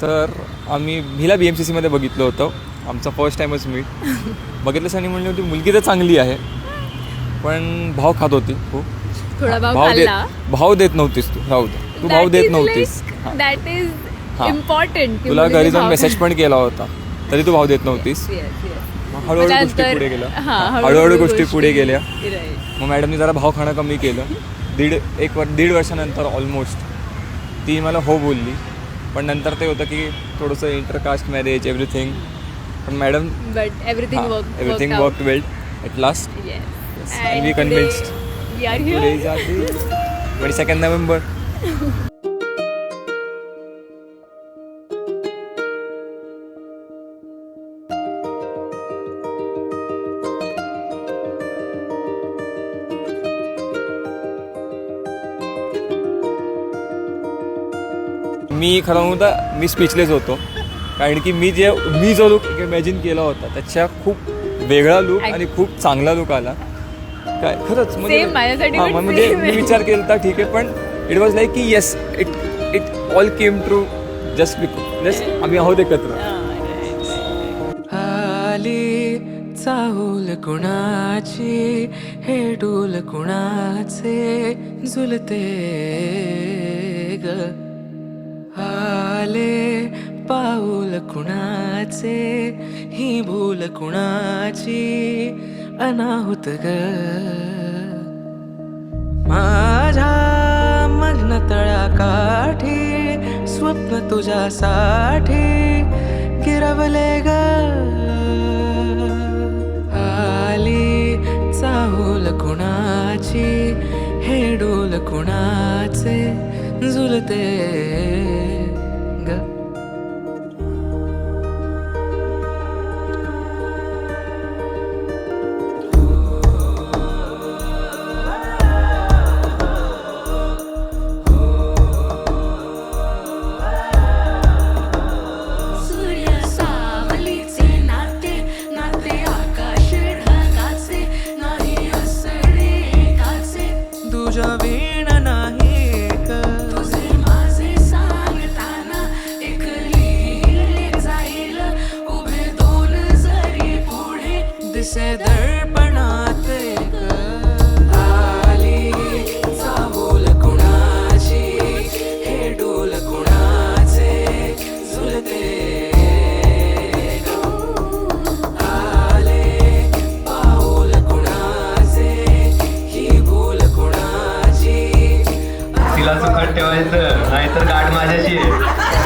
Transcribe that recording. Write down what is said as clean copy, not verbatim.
तर आम्ही हिला BMCC मध्ये बघितलं होतं. आमचा फर्स्ट टाईमच मीट बघितलंच आणि म्हणली होती मुलगी तर चांगली आहे पण भाव खात होती खूप. थोडा भाव देत नव्हतीस तू. राहू दे, तू भाव देत नव्हतीस. That is important. तुला घरी जाऊन मेसेज पण केला होता तरी तू भाव देत नव्हतीस. हळूहळू गोष्टी पुढे गेल्या. हळूहळू गोष्टी पुढे गेल्या. मग मॅडमनी जरा भाव खाणं कमी केलं. दीड वर्षानंतर ऑलमोस्ट ती मला हो बोलली. पण नंतर ते होतं की थोडंसं इंटरकास्ट मॅरेज एव्हरीथिंग. पण madam everything worked well at last. And we convinced. We are here. Today is our day. 22nd November. मी खरं म्हणता मी स्पीचलेस होतो कारण की मी जो लुक इमॅजिन केला होता त्याच्या खूप वेगळा लुक आणि खूप चांगला लुक आला. काय खरंच म्हणजे मी विचार केला होता ठीक आहे पण इट वॉज लाईक की yes it all came true just because आम्ही आहोत एकत्र. आली चाहूल कुणाची हे डोल कुणाचे झुलते ग. आले पाऊल कुणाचे ही भूल कुणाची अनाहुत ग. माझ्या मग्न तळाकाठी स्वप्न तुझ्यासाठी गिरवले ग. आली चाहूल कुणाची हे डोल कुणाचे झुलते ग. तुझ्या वीण नाही तुझे माझे सांगताना एक लिहिले जाईल उभे दोन जरी पुढे दिसे दर्पणात ग. आली चाहूल कुणाची हे डोल कुणाचे झुलते ग. आले पाऊल कुणाचे ही भूल कुणाची. तिला सुखात ठेवायचं नाहीतर गाठ माझ्याशी आहे.